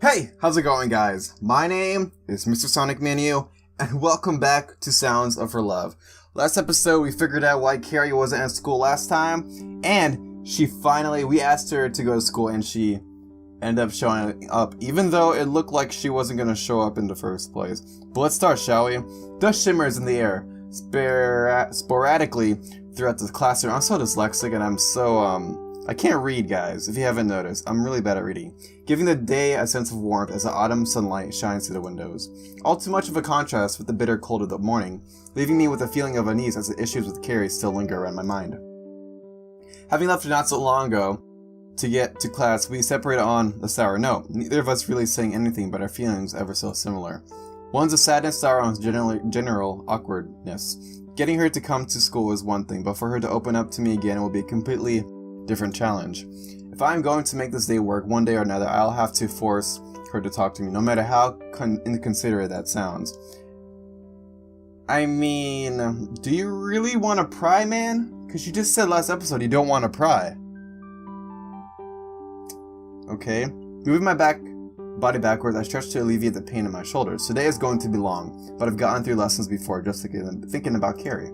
Hey, how's it going, guys? My name is MrSonicManu, and welcome back to Sounds of Her Love. Last episode, we figured out why Ceri wasn't at school last time, and we asked her to go to school, and she ended up showing up, even though it looked like she wasn't going to show up in the first place. But let's start, shall we? Dust shimmers in the air, sporadically throughout the classroom. I'm so dyslexic, and I can't read, guys, if you haven't noticed. I'm really bad at reading. Giving the day a sense of warmth as the autumn sunlight shines through the windows. All too much of a contrast with the bitter cold of the morning, leaving me with a feeling of unease as the issues with Ceri still linger around my mind. Having left not so long ago to get to class, we separated on a sour note, neither of us really saying anything but our feelings ever so similar. One's a sadness, the other one's general awkwardness. Getting her to come to school is one thing, but for her to open up to me again will be a completely different challenge. If I'm going to make this day work one day or another, I'll have to force her to talk to me, no matter how inconsiderate that sounds. I mean, do you really want to pry, man? Because you just said last episode you don't want to pry. Okay. Moving my body backwards, I stretch to alleviate the pain in my shoulders. Today is going to be long, but I've gotten through lessons before just thinking about Ceri.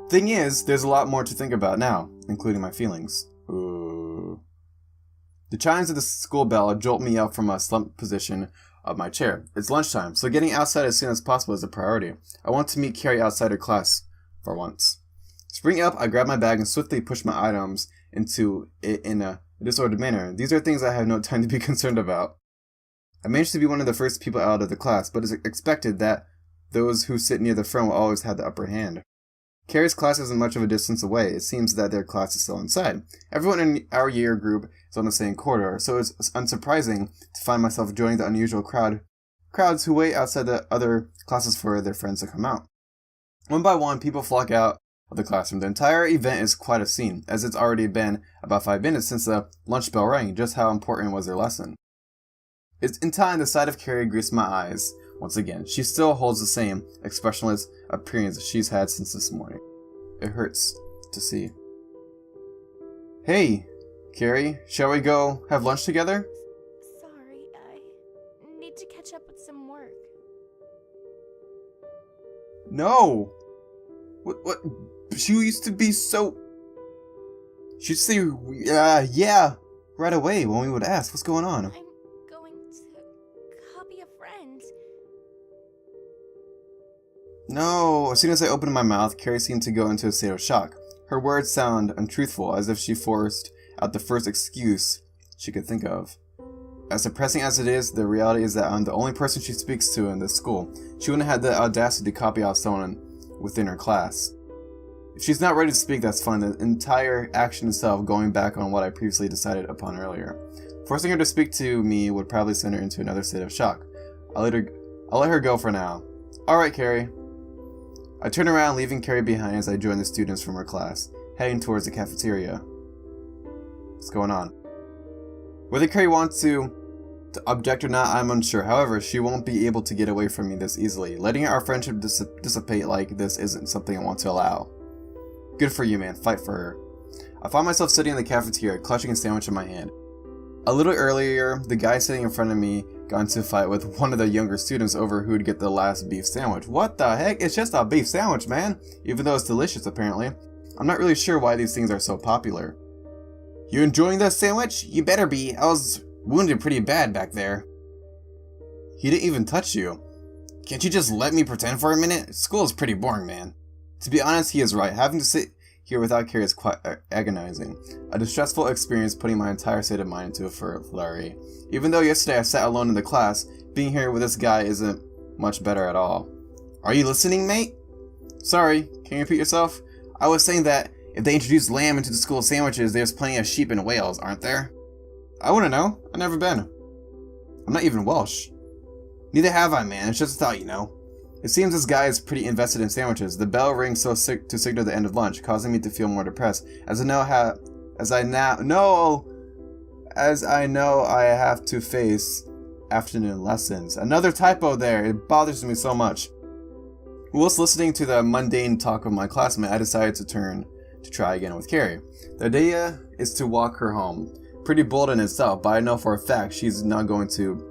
Thing is, there's a lot more to think about now, including my feelings. Ooh. The chimes of the school bell jolt me up from a slumped position of my chair. It's lunchtime, so getting outside as soon as possible is a priority. I want to meet Ceri outside her class, for once. Springing up, I grab my bag and swiftly push my items into it in a disordered manner. These are things I have no time to be concerned about. I managed to be one of the first people out of the class, but it's expected that those who sit near the front will always have the upper hand. Ceri's class isn't much of a distance away. It seems that their class is still inside. Everyone in our year group is on the same corridor, so it's unsurprising to find myself joining the unusual crowds who wait outside the other classes for their friends to come out. One by one, people flock out of the classroom. The entire event is quite a scene, as it's already been about 5 minutes since the lunch bell rang. Just how important was their lesson? It's in time the sight of Ceri greased my eyes. Once again, she still holds the same expressionless appearance she's had since this morning. It hurts to see. Hey, Ceri, shall we go have lunch together? Sorry, I need to catch up with some work. No! What? She used to be so... She'd say, yeah, right away when we would ask, what's going on? I'm going to copy a friend. No, as soon as I opened my mouth, Ceri seemed to go into a state of shock. Her words sound untruthful, as if she forced out the first excuse she could think of. As depressing as it is, the reality is that I'm the only person she speaks to in this school. She wouldn't have the audacity to copy out someone within her class. If she's not ready to speak, that's fine. The entire action itself going back on what I previously decided upon earlier. Forcing her to speak to me would probably send her into another state of shock. I'll let her go for now. Alright, Ceri. I turn around, leaving Ceri behind as I join the students from her class, heading towards the cafeteria. What's going on? Whether Ceri wants to object or not, I'm unsure. However, she won't be able to get away from me this easily. Letting our friendship dissipate like this isn't something I want to allow. Good for you, man. Fight for her. I find myself sitting in the cafeteria, clutching a sandwich in my hand. A little earlier, the guy sitting in front of me got into a fight with one of the younger students over who'd get the last beef sandwich. What the heck? It's just a beef sandwich, man. Even though it's delicious, apparently. I'm not really sure why these things are so popular. You enjoying that sandwich? You better be. I was wounded pretty bad back there. He didn't even touch you. Can't you just let me pretend for a minute? School is pretty boring, man. To be honest, he is right. Having to sit here without Ceri is quite agonizing. A distressful experience putting my entire state of mind into a flurry. Even though yesterday I sat alone in the class, being here with this guy isn't much better at all. Are you listening, mate? Sorry, can you repeat yourself? I was saying that if they introduce lamb into the school sandwiches, there's plenty of sheep in Wales, aren't there? I wouldn't know. I've never been. I'm not even Welsh. Neither have I, man. It's just a thought, you know. It seems this guy is pretty invested in sandwiches. The bell rings to signal the end of lunch, causing me to feel more depressed, as I know I have to face afternoon lessons. Another typo there. It bothers me so much. Whilst listening to the mundane talk of my classmate, I decided to try again with Ceri. The idea is to walk her home. pretty bold in itself, but I know for a fact she's not going to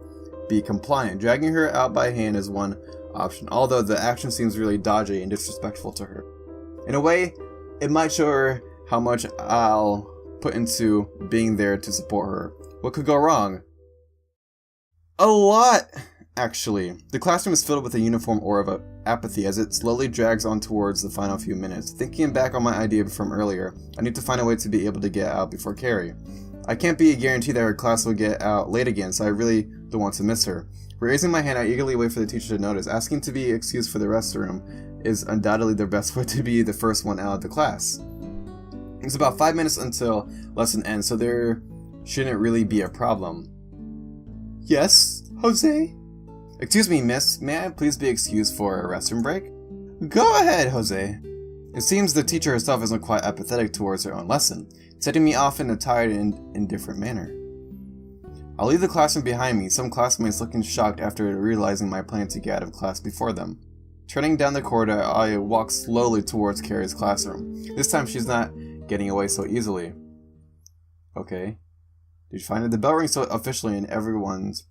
be compliant. Dragging her out by hand is one option, although the action seems really dodgy and disrespectful to her. In a way, it might show her how much I'll put into being there to support her. What could go wrong? A lot, actually. The classroom is filled with a uniform aura of apathy as it slowly drags on towards the final few minutes. Thinking back on my idea from earlier, I need to find a way to be able to get out before Ceri. I can't be a guarantee that her class will get out late again, so I really don't want to miss her. Raising my hand, I eagerly wait for the teacher to notice. Asking to be excused for the restroom is undoubtedly the best way to be the first one out of the class. It's about 5 minutes until lesson ends, so there shouldn't really be a problem. Yes, Jose? Excuse me, miss. May I please be excused for a restroom break? Go ahead, Jose. It seems the teacher herself isn't quite apathetic towards her own lesson, setting me off in a tired and indifferent manner. I'll leave the classroom behind me, some classmates looking shocked after realizing my plan to get out of class before them. Turning down the corridor, I walk slowly towards Ceri's classroom. This time she's not getting away so easily. Okay. Did you find it? The bell rings so officially and everyone's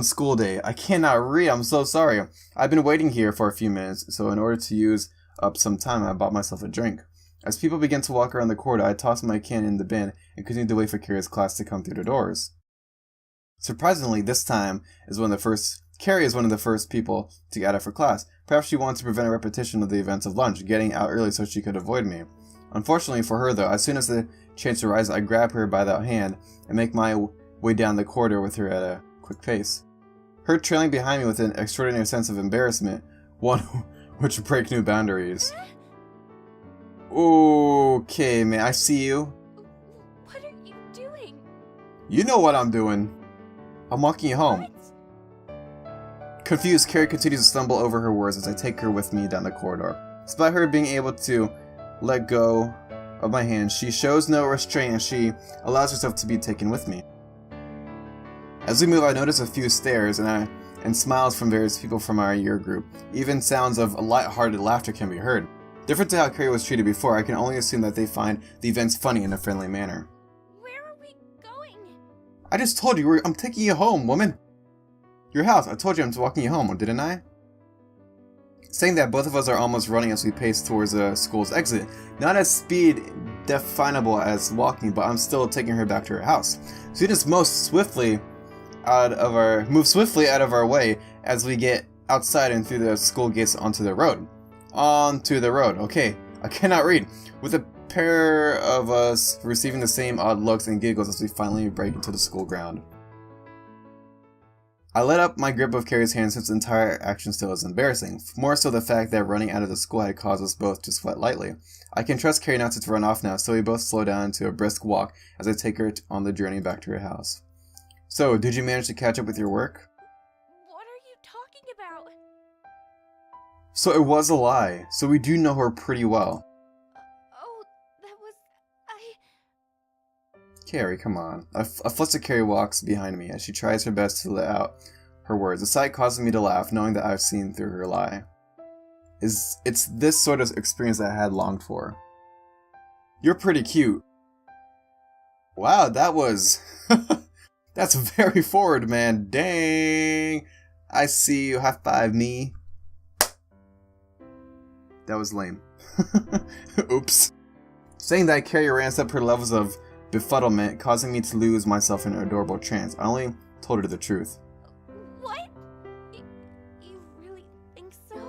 school day. I cannot read, I'm so sorry. I've been waiting here for a few minutes, so in order to use up some time, I bought myself a drink. As people begin to walk around the corridor, I toss my can in the bin and continue to wait for Ceri's class to come through the doors. Surprisingly, this time Ceri is one of the first people to get out of her class. Perhaps she wanted to prevent a repetition of the events of lunch, getting out early so she could avoid me. Unfortunately for her, though, as soon as the chance arises, I grab her by the hand and make my way down the corridor with her at a quick pace. Her trailing behind me with an extraordinary sense of embarrassment, one which break new boundaries. Okay, man, I see you. What are you doing? You know what I'm doing. I'm walking you home. What? Confused, Ceri continues to stumble over her words as I take her with me down the corridor. Despite her being able to let go of my hand, she shows no restraint as she allows herself to be taken with me. As we move, I notice a few stares and smiles from various people from our year group. Even sounds of light-hearted laughter can be heard. Different to how Ceri was treated before, I can only assume that they find the events funny in a friendly manner. Where are we going? I just told you, I'm taking you home, woman. Your house, I told you I'm walking you home, didn't I? Saying that, both of us are almost running as we pace towards the school's exit. Not as speed definable as walking, but I'm still taking her back to her house. She just move swiftly out of our way as we get outside and through the school gates onto the road. Okay. I cannot read. With a pair of us receiving the same odd looks and giggles as we finally break into the school ground. I let up my grip of Ceri's hand since the entire action still is embarrassing. More so the fact that running out of the school had caused us both to sweat lightly. I can trust Ceri not to run off now, so we both slow down to a brisk walk as I take her on the journey back to her house. So, did you manage to catch up with your work? What are you talking about? So it was a lie. So we do know her pretty well. Oh, that was... Ceri, come on. A flustered Ceri walks behind me as she tries her best to let out her words. The sight causes me to laugh, knowing that I've seen through her lie. It's this sort of experience I had longed for. You're pretty cute. Wow, that was... That's very forward, man. Dang. I see you. High five me. That was lame. Oops. Saying that, Ceri ramps up her levels of befuddlement, causing me to lose myself in an adorable trance. I only told her the truth. What? You really think so?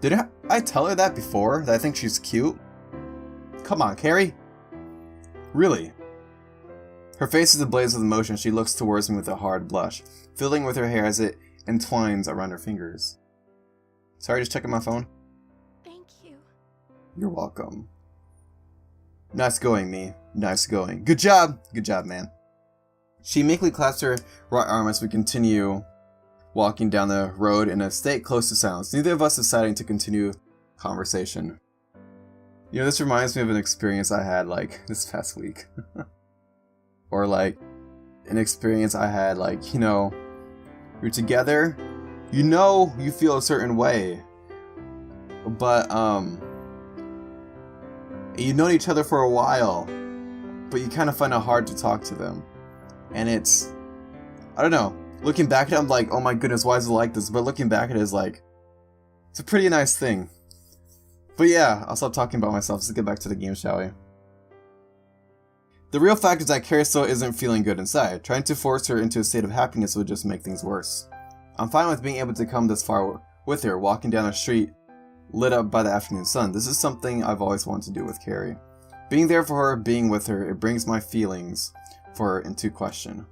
Did I tell her that before? That I think she's cute? Come on, Ceri. Really? Her face is ablaze with emotion. She looks towards me with a hard blush, fiddling with her hair as it entwines around her fingers. Sorry, just checking my phone. Thank you. You're welcome. Nice going, me. Nice going. Good job! Good job, man. She meekly claps her right arm as we continue walking down the road in a state close to silence, neither of us deciding to continue conversation. You know, this reminds me of an experience I had, this past week. Or, an experience I had, you're together, you feel a certain way, but, you've known each other for a while, but you kind of find it hard to talk to them. And it's, I don't know, looking back at it, I'm like, oh my goodness, why is it like this? But looking back at it is like, it's a pretty nice thing. But yeah, I'll stop talking about myself. Let's get back to the game, shall we? The real fact is that Ceri still isn't feeling good inside. Trying to force her into a state of happiness would just make things worse. I'm fine with being able to come this far with her, walking down a street lit up by the afternoon sun. This is something I've always wanted to do with Ceri. Being there for her, being with her, it brings my feelings for her into question.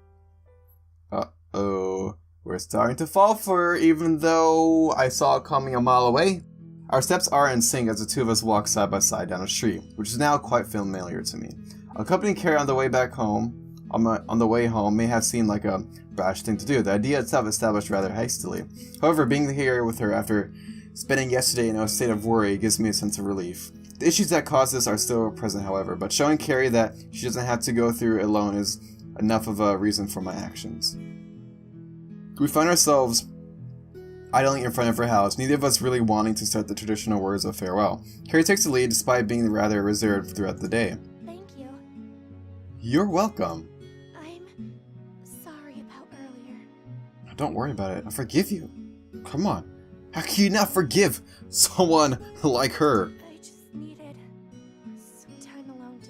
Uh-oh. We're starting to fall for her, even though I saw it coming a mile away. Our steps are in sync as the two of us walk side by side down a street, which is now quite familiar to me. Accompanying Ceri on the way back home, on the way home may have seemed like a brash thing to do. The idea itself established rather hastily. However, being here with her after spending yesterday in a state of worry gives me a sense of relief. The issues that caused this are still present, however, but showing Ceri that she doesn't have to go through it alone is enough of a reason for my actions. We find ourselves idling in front of her house, neither of us really wanting to start the traditional words of farewell. Ceri takes the lead despite being rather reserved throughout the day. Thank you. You're welcome. I'm sorry about earlier. Don't worry about it. I forgive you. Come on. How can you not forgive someone like her? I just needed some time alone to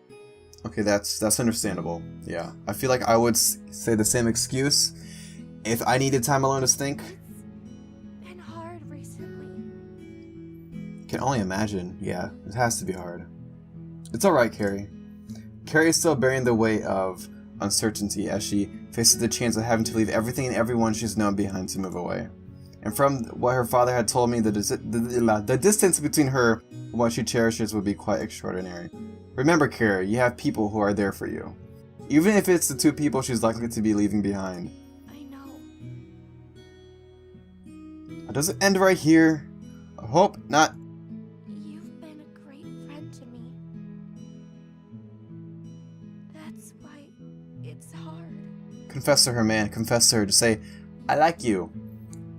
think. Okay, that's understandable. Yeah. I feel like I would say the same excuse if I needed time alone to think. It's been hard recently. Can only imagine. Yeah, it has to be hard. It's alright, Ceri. Ceri is still bearing the weight of uncertainty as she faces the chance of having to leave everything and everyone she's known behind to move away. And from what her father had told me, the distance between her and what she cherishes would be quite extraordinary. Remember, Ceri, you have people who are there for you. Even if it's the two people she's likely to be leaving behind. I know. Does it end right here? I hope not. You've been a great friend to me. That's why it's hard. Confess to her, man. Confess to her. Just say, I like you.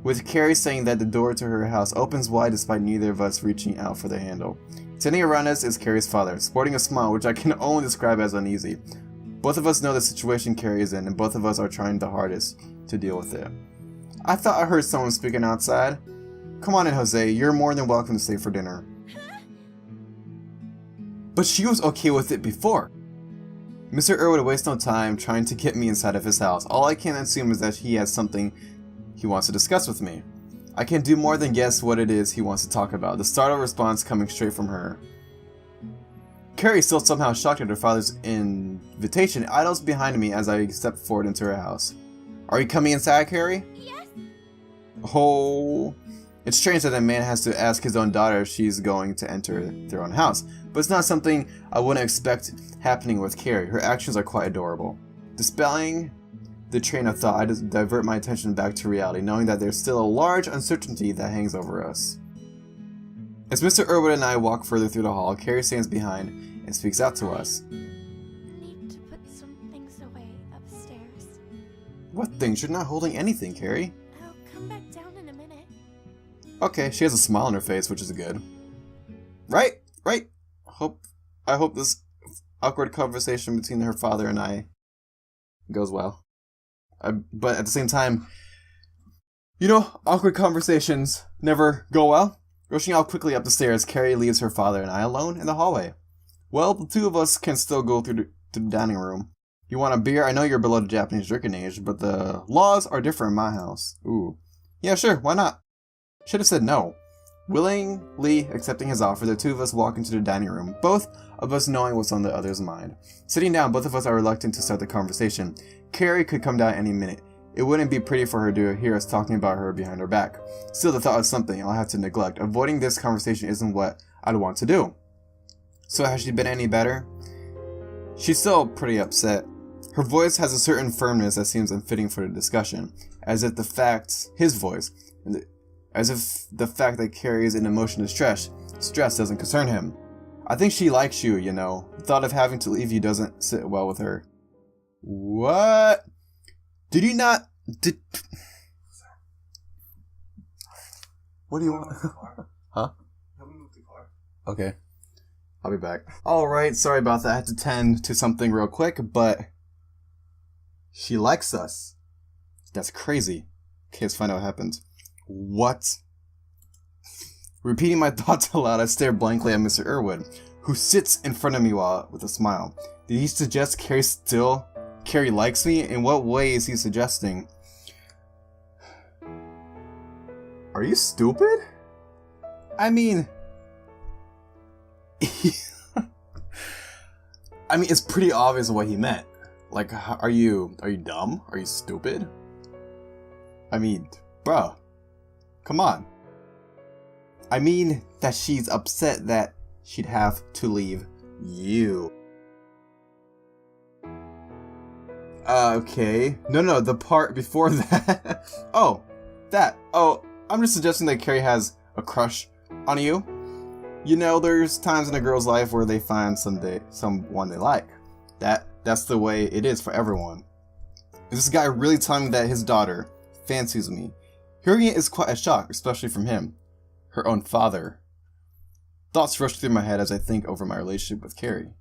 With Ceri saying that the door to her house opens wide despite neither of us reaching out for the handle. Standing around us is Ceri's father, sporting a smile which I can only describe as uneasy. Both of us know the situation Ceri is in, and both of us are trying the hardest to deal with it. I thought I heard someone speaking outside. Come on in, Jose. You're more than welcome to stay for dinner. But she was okay with it before. Mr. Earl would waste no time trying to get me inside of his house. All I can assume is that he has something he wants to discuss with me. I can't do more than guess what it is he wants to talk about, the startled response coming straight from her. Ceri, still somehow shocked at her father's invitation, idles behind me as I step forward into her house. Are you coming inside, Ceri? Yes. Oh, it's strange that a man has to ask his own daughter if she's going to enter their own house, but it's not something I wouldn't expect happening with Ceri. Her actions are quite adorable. Dispelling the train of thought, I just divert my attention back to reality, knowing that there's still a large uncertainty that hangs over us. As Mr. Irwood and I walk further through the hall, Ceri stands behind and speaks out to us. I need to put some things away upstairs. What things? You're not holding anything, Ceri. I'll come back down in a minute. Okay, she has a smile on her face, which is good. Right? I hope this awkward conversation between her father and I goes well. But at the same time, awkward conversations never go well. Rushing out quickly up the stairs, Ceri leaves her father and I alone in the hallway. Well, the two of us can still go to the dining room. You want a beer? I know you're below the Japanese drinking age, but the laws are different in my house. Ooh. Yeah, sure, why not? Should have said no. Willingly accepting his offer, the two of us walk into the dining room, both of us knowing what's on the other's mind. Sitting down, both of us are reluctant to start the conversation. Ceri could come down any minute. It wouldn't be pretty for her to hear us talking about her behind her back. Still, the thought of something I'll have to neglect. Avoiding this conversation isn't what I'd want to do. So has she been any better? She's still pretty upset. Her voice has a certain firmness that seems unfitting for the discussion, as if the fact that Ceri is in emotional stress doesn't concern him. I think she likes you, The thought of having to leave you doesn't sit well with her. What? Did you not... What do you want? Huh? Huh? Help me move the car. Okay. I'll be back. Alright, sorry about that. I had to tend to something real quick, but she likes us. That's crazy. Okay, let's find out what happens. What? Repeating my thoughts aloud, I stare blankly at Mr. Irwood, who sits in front of me with a smile. Did he suggest Ceri likes me? In what way is he suggesting? Are you stupid? I mean... I mean, it's pretty obvious what he meant. Like, are you dumb? Are you stupid? I mean, bruh. Come on. I mean that she's upset that she'd have to leave you. Okay. No, the part before that. Oh, that. Oh, I'm just suggesting that Ceri has a crush on you. You know, there's times in a girl's life where they find someone they like. That's the way it is for everyone. Is this guy really telling me that his daughter fancies me? Hearing it is quite a shock, especially from him, her own father. Thoughts rush through my head as I think over my relationship with Ceri.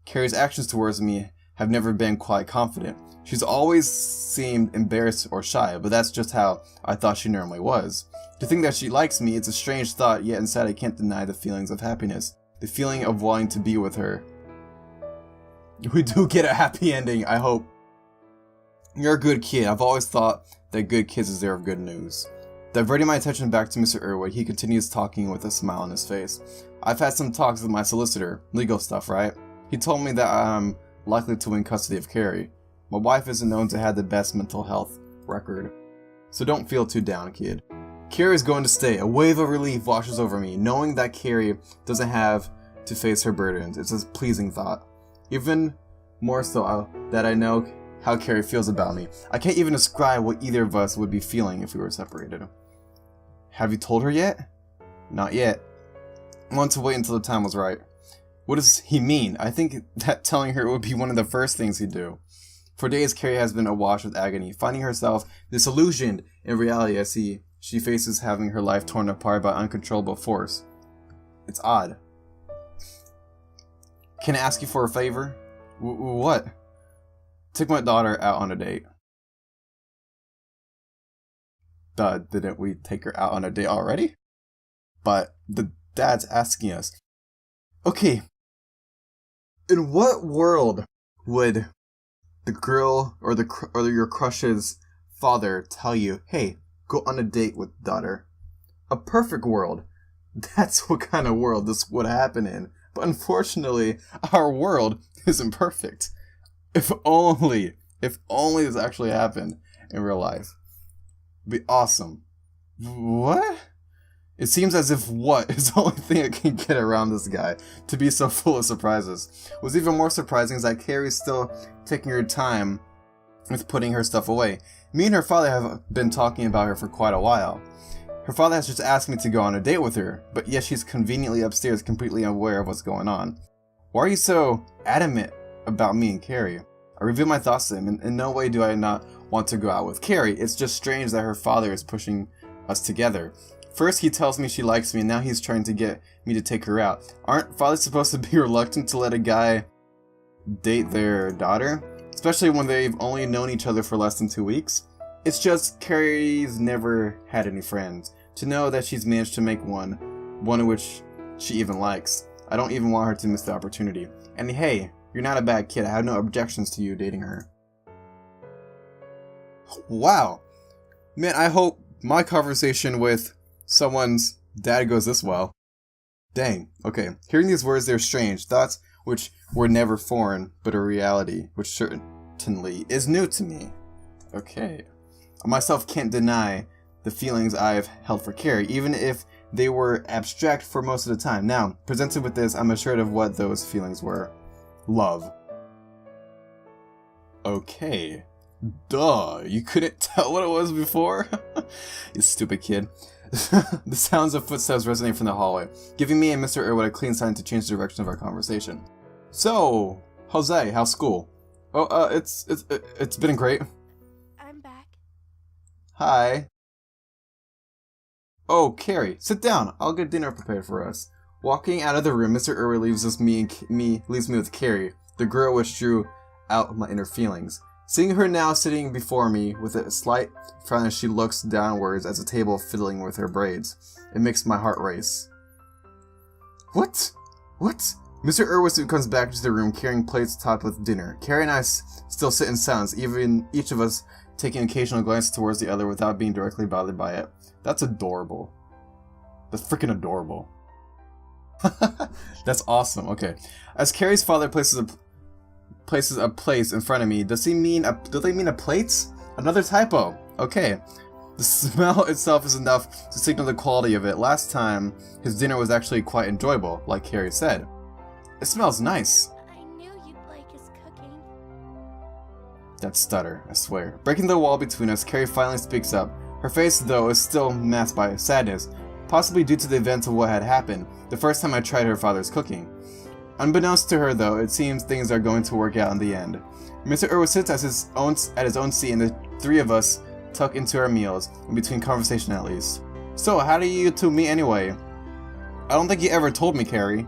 Ceri's actions towards me have never been quite confident. She's always seemed embarrassed or shy, but that's just how I thought she normally was. To think that she likes me, it's a strange thought, yet inside I can't deny the feelings of happiness. The feeling of wanting to be with her. We do get a happy ending, I hope. You're a good kid. I've always thought that good kids deserve good news. Diverting my attention back to Mr. Irwood, he continues talking with a smile on his face. I've had some talks with my solicitor. Legal stuff, right? He told me that I'm likely to win custody of Ceri. My wife isn't known to have the best mental health record. So don't feel too down, kid. Ceri is going to stay. A wave of relief washes over me, knowing that Ceri doesn't have to face her burdens. It's a pleasing thought. Even more so that I know how Ceri feels about me. I can't even describe what either of us would be feeling if we were separated. Have you told her yet? Not yet. I want to wait until the time was right. What does he mean? I think that telling her would be one of the first things he'd do. For days, Ceri has been awash with agony, finding herself disillusioned in reality as she faces having her life torn apart by uncontrollable force. It's odd. Can I ask you for a favor? What? Take my daughter out on a date. Didn't we take her out on a date already? But the dad's asking us. Okay. In what world would the girl or your crush's father tell you, hey, go on a date with daughter? A perfect world. That's what kind of world this would happen in. But unfortunately, our world isn't perfect. If only this actually happened in real life. It'd be awesome. What? It seems as if what is the only thing I can get around this guy to be so full of surprises. What's even more surprising is that Ceri's still taking her time with putting her stuff away. Me and her father have been talking about her for quite a while. Her father has just asked me to go on a date with her, but yet she's conveniently upstairs completely unaware of what's going on. Why are you so adamant about me and Ceri? I reveal my thoughts to him, and in no way do I not want to go out with Ceri. It's just strange that her father is pushing us together. First he tells me she likes me, and now he's trying to get me to take her out. Aren't fathers supposed to be reluctant to let a guy date their daughter? Especially when they've only known each other for less than 2 weeks? It's just Ceri's never had any friends. To know that she's managed to make one in which she even likes. I don't even want her to miss the opportunity. And hey, you're not a bad kid. I have no objections to you dating her. Wow. Man, I hope my conversation with someone's dad goes this well. Dang. Okay. Hearing these words, they're strange. Thoughts which were never foreign, but a reality which certainly is new to me. Okay. I myself can't deny the feelings I've held for Ceri, even if they were abstract for most of the time. Now, presented with this, I'm assured of what those feelings were. Love. Okay. Duh, you couldn't tell what it was before? You stupid kid. The sounds of footsteps resonate from the hallway, giving me and Mr. Irwood a clean sign to change the direction of our conversation. So, Jose, how's school? Oh, it's been great. I'm back. Hi. Oh, Ceri, sit down. I'll get dinner prepared for us. Walking out of the room, Mr. Irwin leaves me with Ceri, the girl which drew out my inner feelings. Seeing her now sitting before me with a slight frown as she looks downwards at the table fiddling with her braids, it makes my heart race. What? Mr. Irwin comes back into the room carrying plates topped with dinner. Ceri and I still sit in silence, even each of us taking occasional glances towards the other without being directly bothered by it. That's adorable. That's freaking adorable. That's awesome. Okay. As Ceri's father places a plate in front of me, do they mean a plate? Another typo. Okay. The smell itself is enough to signal the quality of it. Last time, his dinner was actually quite enjoyable, like Ceri said. It smells nice. I knew you'd like his cooking. That stutter, I swear. Breaking the wall between us, Ceri finally speaks up. Her face, though, is still masked by sadness, possibly due to the events of what had happened the first time I tried her father's cooking. Unbeknownst to her, though, it seems things are going to work out in the end. Mr. Irwin sits at his own seat, and the three of us tuck into our meals, in between conversation at least. So, how do you two meet anyway? I don't think you ever told me, Ceri.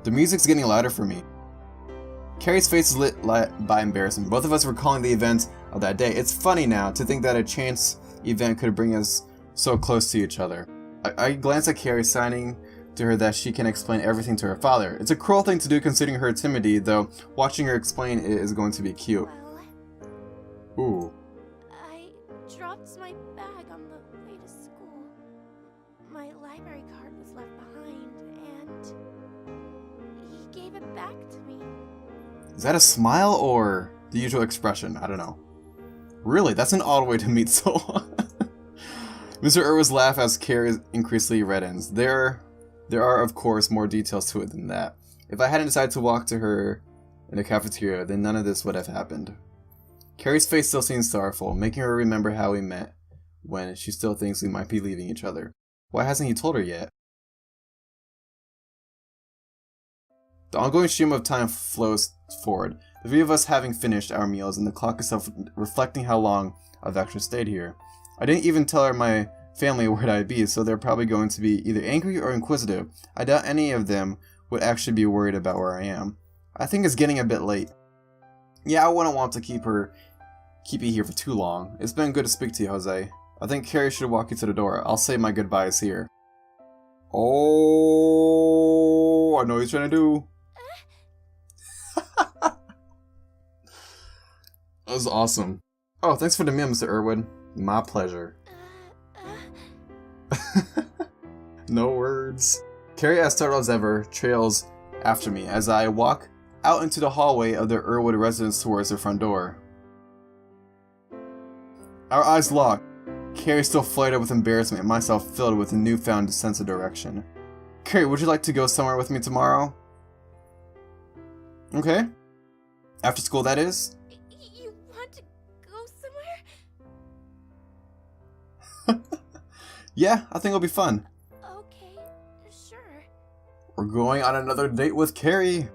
The music's getting louder for me. Ceri's face is lit by embarrassment, both of us recalling the events of that day. It's funny now to think that a chance event could bring us so close to each other. I glance at Ceri, signing to her that she can explain everything to her father. It's a cruel thing to do considering her timidity, though watching her explain it is going to be cute. Well, Ooh. I dropped my bag on the way to school. My library card was left behind, and he gave it back to me. Is that a smile or the usual expression? I don't know. Really, that's an odd way to meet someone. Mr. Irwin's laugh as Ceri increasingly reddens. There are, of course, more details to it than that. If I hadn't decided to walk to her in the cafeteria, then none of this would have happened. Ceri's face still seems sorrowful, making her remember how we met when she still thinks we might be leaving each other. Why hasn't he told her yet? The ongoing stream of time flows forward, the three of us having finished our meals and the clock itself reflecting how long I've actually stayed here. I didn't even tell her my family where I'd be, so they're probably going to be either angry or inquisitive. I doubt any of them would actually be worried about where I am. I think it's getting a bit late. Yeah, I wouldn't want to keep you here for too long. It's been good to speak to you, Jose. I think Ceri should walk you to the door. I'll say my goodbyes here. Oh, I know what he's trying to do. That was awesome. Oh, thanks for the meal, Mr. Irwin. My pleasure. No words. Ceri, as startled as ever, trails after me as I walk out into the hallway of the Irwin residence towards the front door. Our eyes lock. Ceri still flooded with embarrassment and myself filled with a newfound sense of direction. Ceri, would you like to go somewhere with me tomorrow? Okay. After school, that is? You want to go somewhere? Yeah, I think it'll be fun. Okay, sure. We're going on another date with Ceri.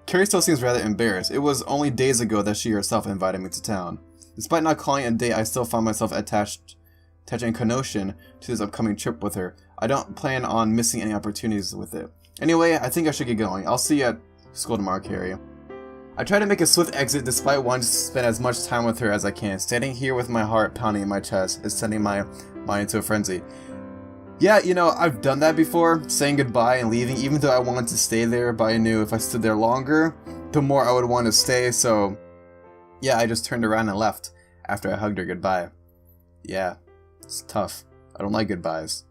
Ceri still seems rather embarrassed. It was only days ago that she herself invited me to town. Despite not calling it a date, I still find myself attaching connotation to this upcoming trip with her. I don't plan on missing any opportunities with it. Anyway, I think I should get going. I'll see you at school tomorrow, Ceri. I try to make a swift exit despite wanting to spend as much time with her as I can. Standing here with my heart pounding in my chest is sending my mind into a frenzy. Yeah, you know, I've done that before, saying goodbye and leaving, even though I wanted to stay there, but I knew if I stood there longer, the more I would want to stay, so yeah, I just turned around and left after I hugged her goodbye. Yeah, it's tough. I don't like goodbyes.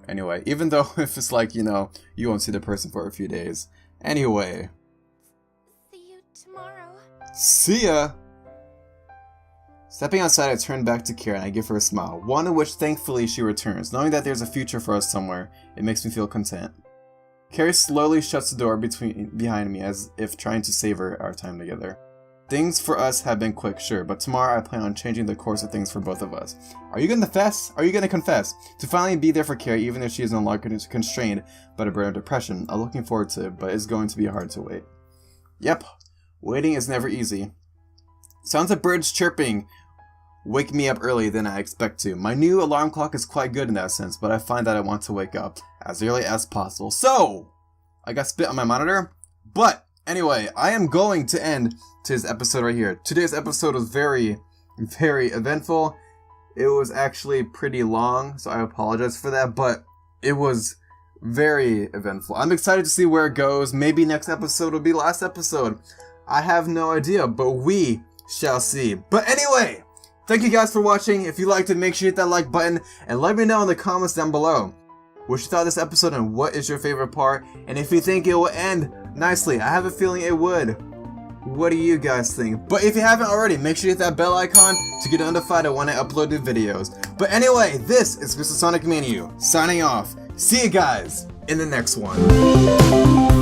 Anyway, even though if it's like, you know, you won't see the person for a few days. Anyway. See you tomorrow. See ya! Stepping outside, I turn back to Ceri and I give her a smile, one in which thankfully she returns. Knowing that there's a future for us somewhere, it makes me feel content. Ceri slowly shuts the door behind me as if trying to savor our time together. Things for us have been quick, sure, but tomorrow I plan on changing the course of things for both of us. Are you gonna confess? Are you gonna confess? To finally be there for Ceri, even if she is no longer constrained by the burden of depression. I'm looking forward to it, but it's going to be hard to wait. Yep, waiting is never easy. Sounds of birds chirping wake me up earlier than I expect to. My new alarm clock is quite good in that sense, but I find that I want to wake up as early as possible. So, I got spit on my monitor, but anyway, I am going to end today's episode right here. Today's episode was very, very eventful. It was actually pretty long, so I apologize for that, but it was very eventful. I'm excited to see where it goes. Maybe next episode will be last episode. I have no idea, but we shall see. But anyway, thank you guys for watching. If you liked it, make sure you hit that like button and let me know in the comments down below what you thought of this episode and what is your favorite part, and if you think it will end nicely. I have a feeling it would. What do you guys think? But if you haven't already, make sure you hit that bell icon to get notified when I upload new videos. But anyway, this is MrSonicManu signing off. See you guys in the next one.